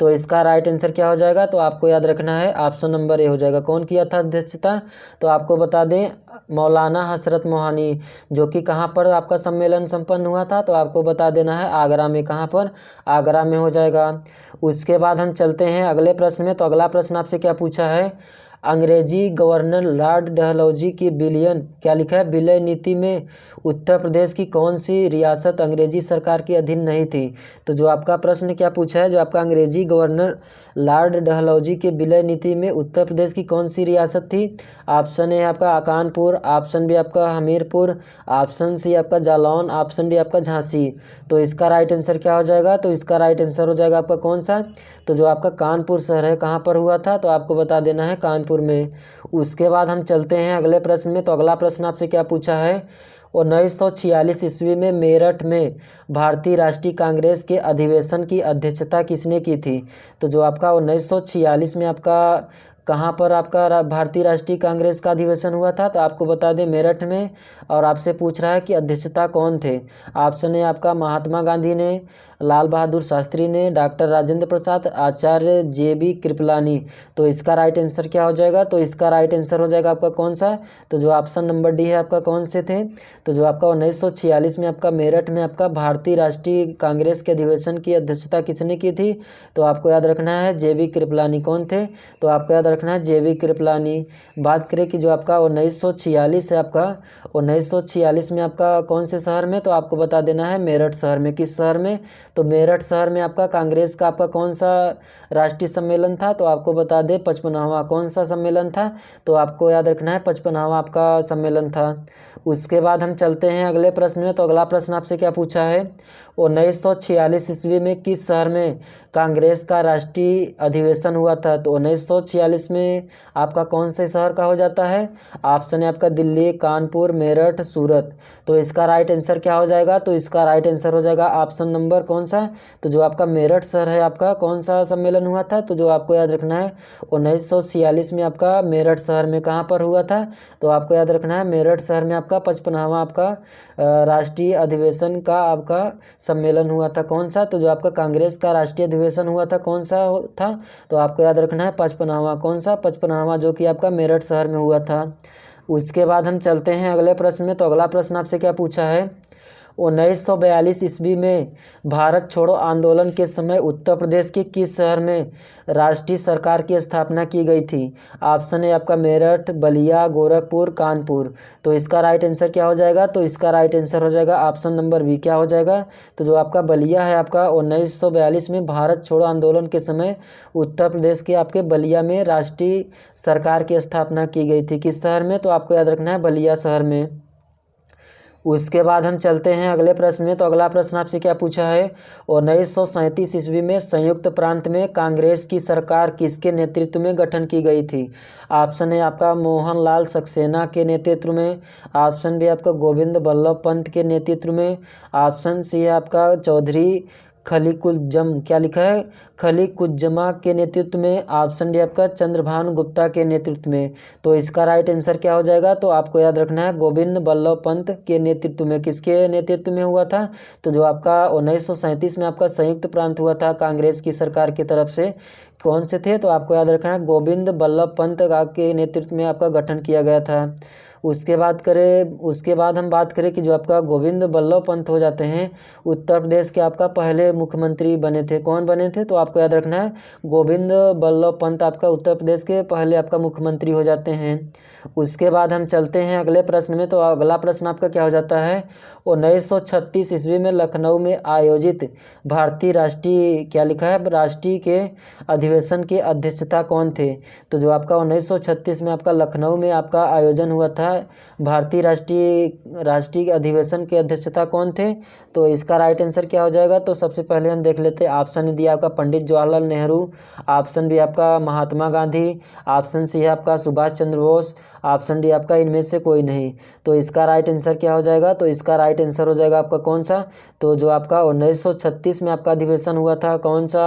S1: तो इसका राइट आंसर क्या हो जाएगा, तो आपको याद रखना है ऑप्शन नंबर ए हो जाएगा। कौन किया था अध्यक्षता, तो आपको बता दें मौलाना हसरत मोहानी, जो कि कहाँ पर आपका सम्मेलन संपन्न हुआ था, तो आपको बता देना है आगरा में। कहाँ पर, आगरा में हो जाएगा। उसके बाद हम चलते हैं अगले प्रश्न में। तो अगला प्रश्न आपसे क्या पूछा है, अंग्रेजी गवर्नर लॉर्ड डलहौजी की विलयन, क्या लिखा है, विलय नीति में उत्तर प्रदेश की कौन सी रियासत अंग्रेजी सरकार के अधीन नहीं थी। तो जो आपका प्रश्न क्या पूछा है, जो आपका अंग्रेजी गवर्नर लॉर्ड डलहौजी के विलय नीति में उत्तर प्रदेश की कौन सी रियासत थी। ऑप्शन ए आपका कानपुर, ऑप्शन बी आपका हमीरपुर, ऑप्शन सी आपका जालौन, ऑप्शन डी आपका झांसी। तो इसका राइट आंसर क्या हो जाएगा, तो इसका राइट आंसर हो जाएगा आपका कौन सा, तो जो आपका कानपुर शहर है कहाँ पर हुआ था, तो आपको बता देना है कानपुर में। उसके बाद हम चलते हैं अगले प्रश्न में। तो अगला प्रश्न आपसे क्या पूछा है, 1946 ईस्वी में मेरठ में भारतीय राष्ट्रीय कांग्रेस के अधिवेशन की अध्यक्षता किसने की थी। तो जो आपका 1946 में आपका कहाँ पर आपका भारतीय राष्ट्रीय कांग्रेस का अधिवेशन हुआ था, तो आपको बता दें मेरठ में। और आपसे पूछ रहा है कि अध्यक्षता कौन थे। ऑप्शन है आपका महात्मा गांधी ने, लाल बहादुर शास्त्री ने, डॉक्टर राजेंद्र प्रसाद, आचार्य JB कृपलानी। तो इसका राइट आंसर क्या हो जाएगा, तो इसका राइट आंसर हो जाएगा आपका कौन सा, तो जो ऑप्शन नंबर डी है आपका कौन से थे। तो जो आपका 1946 में आपका मेरठ में आपका भारतीय राष्ट्रीय कांग्रेस के अधिवेशन की अध्यक्षता किसने की थी, तो आपको याद रखना है JB कृपलानी। कौन थे, तो आपको याद रखना है JB कृपलानी। बात करें कि जो आपका 1946 है, आपका 1946 में आपका कौन से शहर में, तो आपको बता देना है मेरठ शहर में। किस शहर में, तो मेरठ शहर में आपका कांग्रेस का आपका कौन सा राष्ट्रीय सम्मेलन था, तो आपको बता दें 55वां। कौन सा सम्मेलन था, तो आपको याद रखना है 55वां आपका सम्मेलन था। उसके बाद हम चलते हैं अगले प्रश्न में। तो अगला प्रश्न आपसे क्या पूछा है, 1946 ईस्वी में किस शहर में कांग्रेस का राष्ट्रीय अधिवेशन हुआ था। तो 1946 में आपका कौन से शहर का हो जाता है। ऑप्शन है आपका दिल्ली, कानपुर, मेरठ, सूरत। तो इसका राइट आंसर क्या हो जाएगा, तो इसका राइट आंसर हो जाएगा ऑप्शन नंबर कौन सा, तो जो आपका मेरठ शहर है आपका कौन सा सम्मेलन हुआ था। तो जो आपको याद रखना है 1946 में आपका मेरठ शहर में कहाँ पर हुआ था, तो आपको याद रखना है मेरठ शहर में आपका 55वां आपका राष्ट्रीय अधिवेशन का आपका सम्मेलन हुआ था। कौन सा, तो जो आपका कांग्रेस का राष्ट्रीय अधिवेशन हुआ था कौन सा था, तो आपको याद रखना है 55वां। कौन सा, 55वां, जो कि आपका मेरठ शहर में हुआ था। उसके बाद हम चलते हैं अगले प्रश्न में। तो अगला प्रश्न आपसे क्या पूछा है, 1942 ईस्वी में भारत छोड़ो आंदोलन के समय उत्तर प्रदेश के किस शहर में राष्ट्रीय सरकार की स्थापना की गई थी। ऑप्शन है आपका मेरठ, बलिया, गोरखपुर, कानपुर। तो इसका राइट आंसर क्या हो जाएगा, तो इसका राइट आंसर हो जाएगा ऑप्शन नंबर बी। क्या हो जाएगा, तो जो आपका बलिया है आपका 1942 में भारत छोड़ो आंदोलन के समय उत्तर प्रदेश के आपके बलिया में राष्ट्रीय सरकार की स्थापना की गई थी। किस शहर में, तो आपको याद रखना है बलिया शहर में। उसके बाद हम चलते हैं अगले प्रश्न में। तो अगला प्रश्न आपसे क्या पूछा है, 1937 ईस्वी में संयुक्त प्रांत में कांग्रेस की सरकार किसके नेतृत्व में गठन की गई थी। ऑप्शन है आपका मोहनलाल सक्सेना के नेतृत्व में, ऑप्शन बी आपका गोविंद बल्लभ पंत के नेतृत्व में, ऑप्शन सी है आपका चौधरी खलीकुज्जम, क्या लिखा है, खलीकुज्जमा के नेतृत्व में। ऑप्शन डी आपका चंद्रभानु गुप्ता के नेतृत्व में। तो इसका राइट आंसर क्या हो जाएगा, तो आपको याद रखना है गोविंद बल्लभ पंत के नेतृत्व में। किसके नेतृत्व में हुआ था, तो जो आपका 1937 में आपका संयुक्त प्रांत हुआ था कांग्रेस की सरकार की तरफ से, कौन से थे, तो आपको याद रखना है गोविंद बल्लभ पंत के नेतृत्व में आपका गठन किया गया था। उसके बाद हम बात करें कि जो आपका गोविंद बल्लभ पंत हो जाते हैं उत्तर प्रदेश के आपका पहले मुख्यमंत्री बने थे। कौन बने थे, तो आपको याद रखना है गोविंद बल्लभ पंत आपका उत्तर प्रदेश के पहले आपका मुख्यमंत्री हो जाते हैं। उसके बाद हम चलते हैं अगले प्रश्न में। तो अगला प्रश्न आपका क्या हो जाता है, 1936 ईस्वी में लखनऊ में आयोजित भारतीय राष्ट्रीय, क्या लिखा है, राष्ट्रीय के अधिवेशन की अध्यक्षता कौन थे। तो जो आपका 1936 में आपका लखनऊ में आपका आयोजन हुआ था भारतीय राष्ट्रीय अधिवेशन की अध्यक्षता कौन थे, तो इसका राइट आंसर क्या हो जाएगा। तो सबसे पहले हम देख लेते हैं, ऑप्शन दिया आपका पंडित जवाहरलाल नेहरू, ऑप्शन बी आपका महात्मा गांधी, ऑप्शन सी है आपका सुभाष चंद्र बोस, ऑप्शन डी आपका इनमें से कोई नहीं। तो इसका राइट आंसर क्या हो जाएगा, तो इसका राइट आंसर हो जाएगा आपका कौन सा, तो जो आपका 1936 में आपका अधिवेशन हुआ था, कौन सा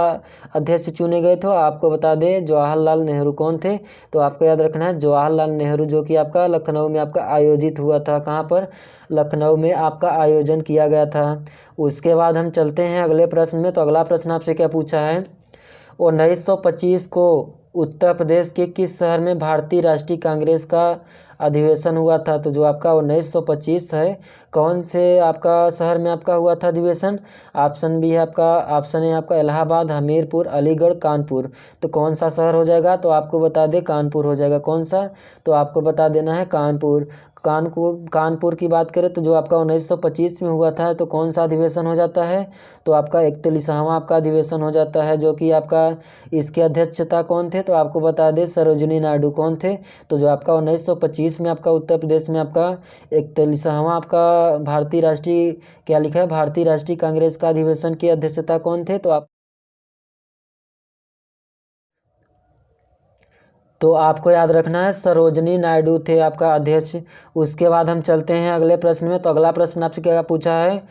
S1: अध्यक्ष चुने गए थे, आपको बता दें जवाहरलाल नेहरू कौन थे। तो आपको याद रखना है जवाहरलाल नेहरू, जो कि आपका लखनऊ में आपका आयोजित हुआ था। कहाँ पर, लखनऊ में आपका आयोजन किया गया था। उसके बाद हम चलते हैं अगले प्रश्न में। तो अगला प्रश्न आपसे क्या पूछा है, 1925 को उत्तर प्रदेश के किस शहर में भारतीय राष्ट्रीय कांग्रेस का अधिवेशन हुआ था। तो जो आपका 1925 है, कौन से आपका शहर में आपका हुआ था अधिवेशन, ऑप्शन बी है आपका, ऑप्शन है आपका इलाहाबाद, हमीरपुर, अलीगढ़, कानपुर। तो कौन सा शहर हो जाएगा, तो आपको बता दें कानपुर हो जाएगा। कौन सा, तो आपको बता देना है कानपुर। कानपुर की बात करें तो जो आपका 1925 में हुआ था, तो कौन सा अधिवेशन हो जाता है, तो आपका 41वां आपका अधिवेशन हो जाता है, जो कि आपका इसके अध्यक्षता कौन थे, तो आपको बता दें सरोजिनी नायडू कौन थे। तो जो आपका 1925 में आपका उत्तर प्रदेश में आपका 41वां आपका भारतीय राष्ट्रीय, क्या लिखा है, भारतीय राष्ट्रीय कांग्रेस का अधिवेशन की अध्यक्षता कौन थे, तो आपको याद रखना है सरोजनी नायडू थे आपका अध्यक्ष। उसके बाद हम चलते हैं अगले प्रश्न में। तो अगला प्रश्न आपसे क्या पूछा है,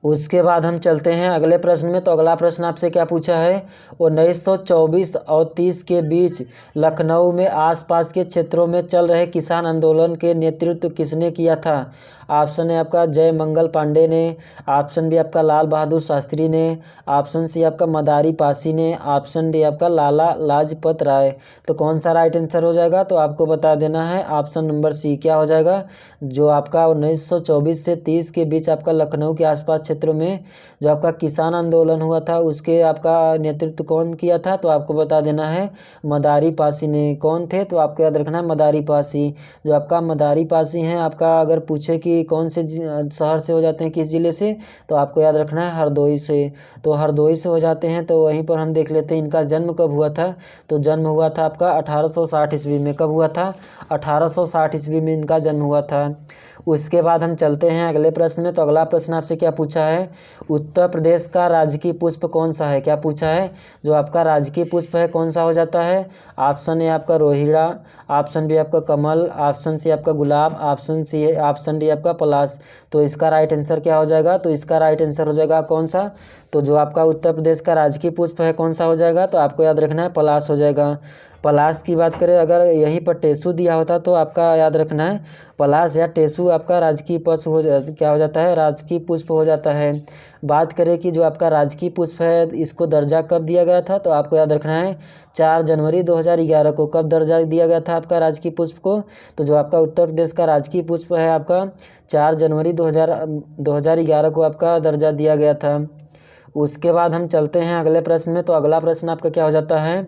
S1: उसके बाद हम चलते हैं अगले प्रश्न में। तो अगला प्रश्न आपसे क्या पूछा है, 1924 और 30 के बीच लखनऊ में आसपास के क्षेत्रों में चल रहे किसान आंदोलन के नेतृत्व किसने किया था। ऑप्शन है आपका जय मंगल पांडे ने, ऑप्शन बी आपका लाल बहादुर शास्त्री ने, ऑप्शन सी आपका मदारी पासी ने, ऑप्शन डी आपका लाला लाजपत राय। तो कौन सा राइट आंसर हो जाएगा, तो आपको बता देना है ऑप्शन नंबर सी। क्या हो जाएगा, जो आपका 1924 से 30 के बीच आपका लखनऊ के आसपास क्षेत्रों में जो आपका किसान आंदोलन हुआ था, उसके आपका नेतृत्व कौन किया था, तो आपको बता देना है मदारी पासी ने। कौन थे, तो आपको याद रखना है मदारी पासी। जो आपका मदारी पासी हैं, आपका अगर पूछे कि कौन से शहर से हो जाते हैं, किस ज़िले से, तो आपको याद रखना है हरदोई से। तो हरदोई से हो जाते हैं। तो वहीं पर हम देख लेते हैं इनका जन्म कब हुआ था। तो जन्म हुआ था आपका 1860 ईस्वी में। कब हुआ था, 1860 ईस्वी में इनका जन्म हुआ था। उसके बाद हम चलते हैं अगले प्रश्न में। तो अगला प्रश्न आपसे क्या पूछा है, उत्तर प्रदेश का राजकीय पुष्प कौन सा है। क्या पूछा है, जो आपका राजकीय पुष्प है कौन सा हो जाता है। ऑप्शन ए आपका रोहिड़ा, ऑप्शन बी आपका कमल, ऑप्शन सी आपका गुलाब, ऑप्शन डी आपका पलाश। तो इसका राइट आंसर क्या हो जाएगा, तो इसका राइट आंसर हो जाएगा कौन सा, तो जो आपका उत्तर प्रदेश का राजकीय पुष्प है कौन सा हो जाएगा, तो आपको याद रखना है पलाश हो जाएगा। पलाश की बात करें, अगर यहीं पर टेसू दिया होता तो आपका याद रखना है पलाश या टेसू आपका राजकीय पुष्प क्या हो जाता है, राजकीय पुष्प हो जाता है। बात करें कि जो आपका राजकीय पुष्प है इसको दर्जा कब दिया गया था, तो आपको याद रखना है 4 जनवरी 2011 को। कब दर्जा दिया गया था आपका राजकीय पुष्प को, तो जो आपका उत्तर प्रदेश का राजकीय पुष्प है आपका 4 जनवरी 2011 को आपका दर्जा दिया गया था। उसके बाद हम चलते हैं अगले प्रश्न में। तो अगला प्रश्न आपका क्या हो जाता है,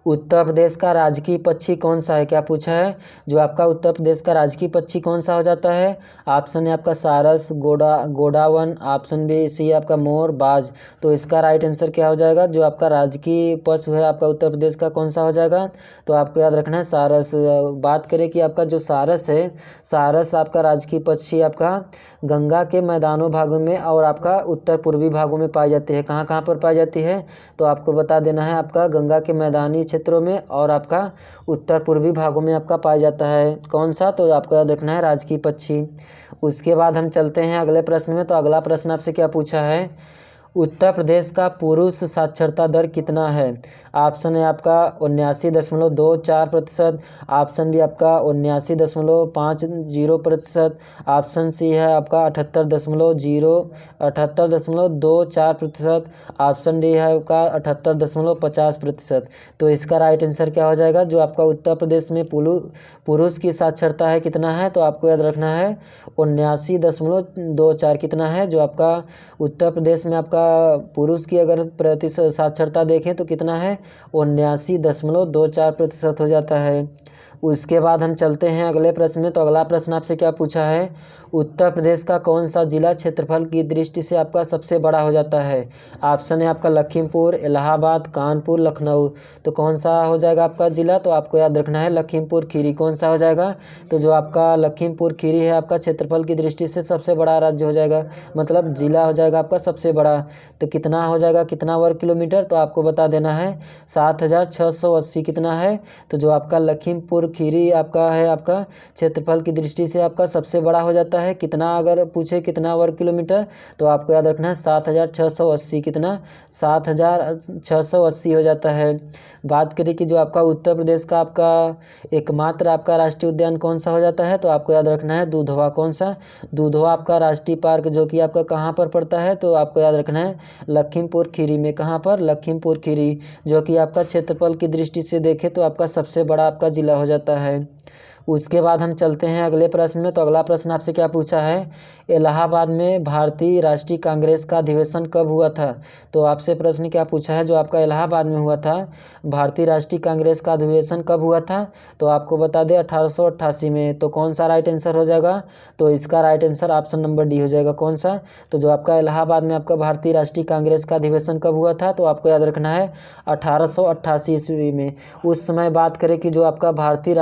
S1: उत्तर प्रदेश का राजकीय पक्षी कौन सा है। क्या पूछा है, जो आपका उत्तर प्रदेश का राजकीय पक्षी कौन सा हो जाता है। ऑप्शन है आपका सारस, गोडावन, ऑप्शन बी सी आपका मोर, बाज। तो इसका राइट आंसर क्या हो जाएगा, जो आपका राजकीय पशु है आपका उत्तर प्रदेश का कौन सा हो जाएगा, तो आपको याद रखना है सारस। बात करें कि आपका जो सारस है, सारस आपका राजकीय पक्षी आपका गंगा के मैदानों भागों में और आपका उत्तर पूर्वी भागों में पाई जाती है। कहाँ कहाँ पर पाई जाती है, तो आपको बता देना है आपका गंगा के मैदानी क्षेत्रों में और आपका उत्तर पूर्वी भागों में आपका पाया जाता है। कौन सा? तो आपको याद रखना है राजकीय पक्षी। उसके बाद हम चलते हैं अगले प्रश्न में। तो अगला प्रश्न आपसे क्या पूछा है, उत्तर प्रदेश का पुरुष साक्षरता दर कितना है? ऑप्शन है आपका 79.24%, ऑप्शन बी आपका 79.50%, ऑप्शन सी है आपका 78.24%, ऑप्शन डी है आपका 78.50%। तो इसका राइट आंसर क्या हो जाएगा? जो आपका उत्तर प्रदेश में पुरुष की साक्षरता है कितना है? तो आपको याद रखना है 79.24 कितना है, जो आपका उत्तर प्रदेश में आपका पुरुष की अगर प्रतिशत साक्षरता देखें तो कितना है, 79.24% हो जाता है। उसके बाद हम चलते हैं अगले प्रश्न में। तो अगला प्रश्न आपसे क्या पूछा है, उत्तर प्रदेश का कौन सा जिला क्षेत्रफल की दृष्टि से आपका सबसे बड़ा हो जाता है? ऑप्शन है आपका लखीमपुर, इलाहाबाद, कानपुर, लखनऊ। तो कौन सा हो जाएगा आपका जिला? तो आपको याद रखना है लखीमपुर खीरी। कौन सा हो जाएगा? तो जो आपका लखीमपुर खीरी है आपका क्षेत्रफल की दृष्टि से सबसे बड़ा राज्य हो जाएगा, मतलब जिला हो जाएगा आपका सबसे बड़ा। तो कितना हो जाएगा, कितना वर्ग किलोमीटर? तो आपको बता देना है 7680 कितना है। तो जो आपका लखीमपुर खीरी आपका है आपका क्षेत्रफल की दृष्टि से आपका सबसे बड़ा हो जाता है। कितना अगर पूछे कितना वर्ग किलोमीटर, तो आपको याद रखना है 7680 कितना, 7680 हो जाता है। बात करें कि जो आपका उत्तर प्रदेश का आपका एकमात्र आपका राष्ट्रीय उद्यान कौन सा हो जाता है, तो आपको याद रखना है दुधवा। कौन सा? दुधवा आपका राष्ट्रीय पार्क, जो कि आपका कहाँ पर पड़ता है? तो आपको याद रखना है लखीमपुर खीरी में। कहाँ पर? लखीमपुर खीरी, जो कि आपका क्षेत्रफल की दृष्टि से देखें तो आपका सबसे बड़ा आपका जिला हो जाता है। उसके बाद हम चलते हैं अगले प्रश्न में। तो अगला प्रश्न आपसे क्या पूछा है, इलाहाबाद में भारतीय राष्ट्रीय कांग्रेस का अधिवेशन कब हुआ था? तो आपसे प्रश्न क्या पूछा है, जो आपका इलाहाबाद में हुआ था भारतीय राष्ट्रीय कांग्रेस का अधिवेशन कब हुआ था? तो आपको बता दें 1888 में। तो कौन सा राइट आंसर हो जाएगा? तो इसका right answer option number D हो जाएगा। कौन सा? तो जो आपका इलाहाबाद में आपका भारतीय राष्ट्रीय कांग्रेस का अधिवेशन कब हुआ था? तो आपको याद रखना है 1888 ईस्वी में। उस समय बात करें कि जो आपका भारतीय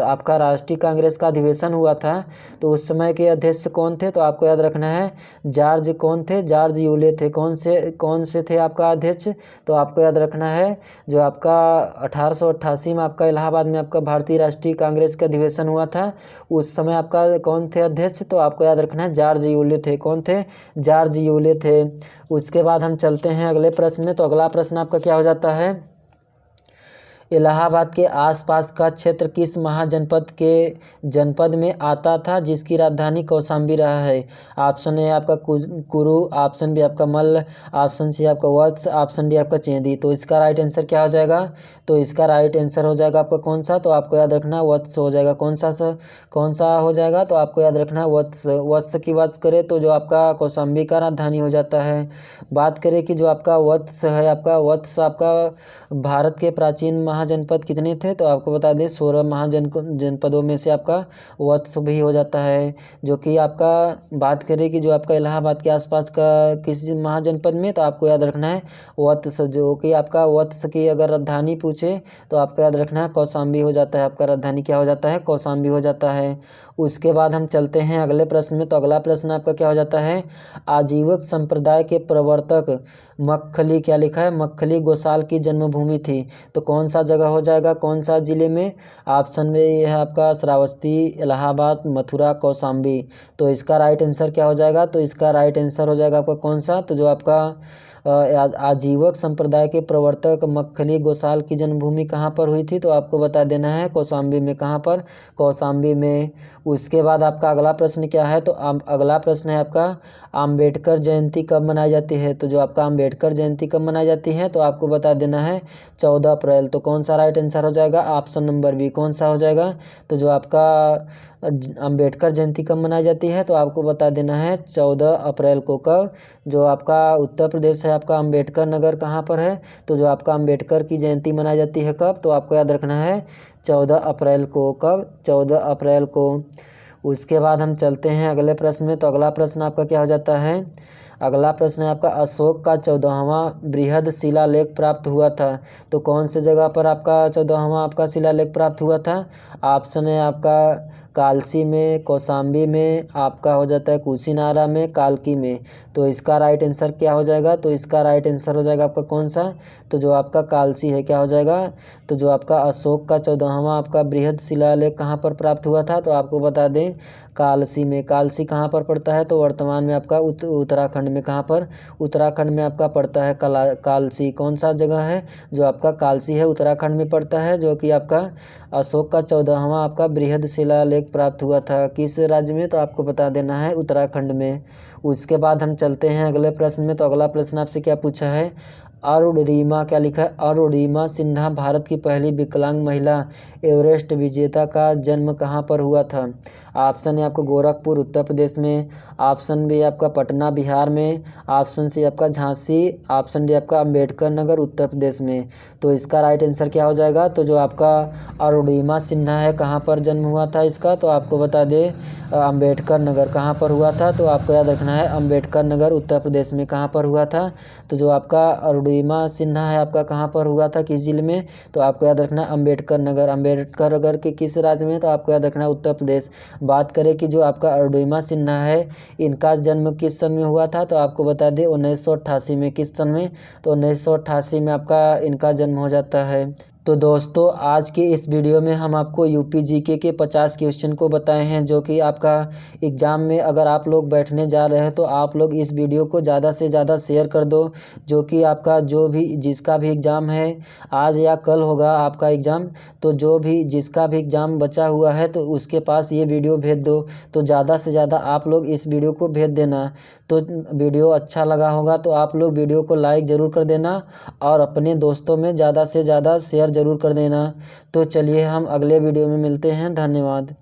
S1: आपका राष्ट्रीय कांग्रेस का अधिवेशन हुआ था, तो उस समय के अध्यक्ष कौन थे? तो आपको याद रखना है जॉर्ज कौन थे? जॉर्ज यूले थे। कौन से थे आपका अध्यक्ष? तो आपको याद रखना है जो आपका 1888 में आपका इलाहाबाद में आपका भारतीय राष्ट्रीय कांग्रेस का अधिवेशन हुआ था, उस समय आपका कौन थे अध्यक्ष? तो आपको याद रखना है जॉर्ज यूले थे। कौन थे? जॉर्ज यूले थे। उसके बाद हम चलते हैं अगले प्रश्न में। तो अगला प्रश्न आपका क्या हो जाता है, इलाहाबाद के आसपास का क्षेत्र किस जनपद में आता था जिसकी राजधानी कौशाम्बी रहा है? ऑप्शन ए आपका कुरु, ऑप्शन बी आपका मल्ल, ऑप्शन सी आपका वत्स, ऑप्शन डी आपका चेंदी। तो इसका राइट आंसर क्या हो जाएगा? तो इसका राइट आंसर हो जाएगा आपका कौन सा? तो आपको याद रखना वत्स हो जाएगा। कौन सा हो जाएगा? तो आपको याद रखना वत्स की बात करें तो जो आपका कौशाम्बी का राजधानी हो जाता है। बात करें कि जो आपका वत्स है वत्स आपका भारत के प्राचीन महाजनपद कितने थे? तो आपको बता दें 16 महाजनपदों में से आपका वत्स भी हो जाता है। जो कि आपका बात करें कि जो आपका इलाहाबाद के आसपास का किसी महाजनपद में, तो आपको याद रखना है वत्स, जो कि आपका वत्स की अगर राजधानी पूछे तो आपको याद रखना है कौशाम्बी हो जाता है। आपका राजधानी क्या हो जाता है? कौशाम्बी हो जाता है। उसके बाद हम चलते हैं अगले प्रश्न में। तो अगला प्रश्न आपका क्या हो जाता है, आजीवक संप्रदाय के प्रवर्तक मक्खली, क्या लिखा है, मक्खली गोसाल की जन्मभूमि थी। तो कौन सा जगह हो जाएगा, कौन सा जिले में? ऑप्शन में ये है आपका श्रावस्ती, इलाहाबाद, मथुरा, कौशाम्बी। तो इसका राइट आंसर क्या हो जाएगा? तो इसका राइट आंसर हो जाएगा आपका कौन सा? तो जो आपका आजीवक संप्रदाय के प्रवर्तक मक्खली गोसाल की जन्मभूमि कहाँ पर हुई थी? तो आपको बता देना है कौशाम्बी में। कहाँ पर? कौशाम्बी में। उसके बाद आपका अगला प्रश्न क्या है, तो अगला प्रश्न है आपका आम्बेडकर जयंती कब मनाई जाती है? तो जो आपका आम्बेडकर जयंती कब मनाई जाती है, तो आपको बता देना है 14 अप्रैल। तो कौन सा राइट आंसर हो जाएगा? Option number B. कौन सा हो जाएगा? तो जो आपका अम्बेडकर जयंती कब मनाई जाती है, तो आपको बता देना है 14 अप्रैल को। कब? जो आपका उत्तर प्रदेश है आपका अम्बेडकर नगर कहाँ पर है? तो जो आपका अम्बेडकर की जयंती मनाई जाती है कब? तो आपको याद रखना है 14 अप्रैल को। कब? 14 अप्रैल को। उसके बाद हम चलते हैं अगले प्रश्न में। तो अगला प्रश्न आपका क्या हो जाता है, अगला प्रश्न है आपका, अशोक का 14वां बृहद शिलालेख प्राप्त हुआ था। तो कौन से जगह पर आपका 14वां आपका शिलालेख प्राप्त हुआ था? ऑप्शन है आपका कालसी में, कौशाम्बी में, आपका हो जाता है कुशीनारा में, कालकी में। तो इसका राइट आंसर क्या हो जाएगा? तो इसका राइट आंसर हो जाएगा आपका कौन सा? तो जो आपका कालसी है, क्या हो जाएगा? तो जो आपका अशोक का 14वां आपका बृहद शिलालेख कहाँ पर प्राप्त हुआ था? तो आपको बता दें कालसी में। कालसी कहाँ पर पड़ता है? तो वर्तमान में आपका उत्तराखंड में। कहाँ पर? उत्तराखंड में आपका पड़ता है कालसी। कौन सा जगह है? जो आपका कालसी है उत्तराखंड में पड़ता है, जो कि आपका अशोक का 14वां आपका बृहद शिलालेख प्राप्त हुआ था। किस राज्य में? तो आपको बता देना है उत्तराखंड में। उसके बाद हम चलते हैं अगले प्रश्न में। तो अगला प्रश्न आपसे क्या पूछा है? अरुणिमा, क्या लिखा है? अरुणिमा सिन्हा भारत की पहली विकलांग महिला एवरेस्ट विजेता का जन्म कहाँ पर हुआ था? ऑप्शन है आपको गोरखपुर उत्तर प्रदेश में, ऑप्शन बी आपका पटना बिहार में, ऑप्शन सी आपका झांसी, ऑप्शन डी आपका अंबेडकर नगर उत्तर प्रदेश में। तो इसका राइट आंसर क्या हो जाएगा? तो जो आपका अरुणिमा सिन्हा है, कहाँ पर जन्म हुआ था इसका? तो आपको बता दें अंबेडकर नगर। कहाँ पर हुआ था? तो आपको याद रखना है अंबेडकर नगर उत्तर प्रदेश में। कहाँ पर हुआ था? तो जो आपका अरुणिमा सिन्हा है आपका कहाँ पर हुआ था, किस जिले में? तो आपको याद रखना है अंबेडकर नगर। अंबेडकर नगर के किस राज्य में? तो आपको याद रखना है उत्तर प्रदेश। बात करें कि जो आपका अरुणिमा सिन्हा है, इनका जन्म किस सन में हुआ था? तो आपको बता दें 1988 में। किस सन में? तो 1988 में आपका इनका जन्म हो जाता है। तो दोस्तों आज के इस वीडियो में हम आपको यूपी जीके के 50 क्वेश्चन को बताए हैं, जो कि आपका एग्ज़ाम में अगर आप लोग बैठने जा रहे हैं तो आप लोग इस वीडियो को ज़्यादा से ज़्यादा शेयर कर दो, जो कि आपका जो भी जिसका भी एग्ज़ाम है आज या कल होगा आपका एग्ज़ाम, तो जो भी जिसका भी एग्ज़ाम बचा हुआ है तो उसके पास ये वीडियो भेज दो। तो ज़्यादा से ज़्यादा आप लोग इस वीडियो को भेज देना। तो वीडियो अच्छा लगा होगा तो आप लोग वीडियो को लाइक ज़रूर कर देना और अपने दोस्तों में ज़्यादा से ज़्यादा शेयर ज़रूर कर देना। तो चलिए हम अगले वीडियो में मिलते हैं। धन्यवाद।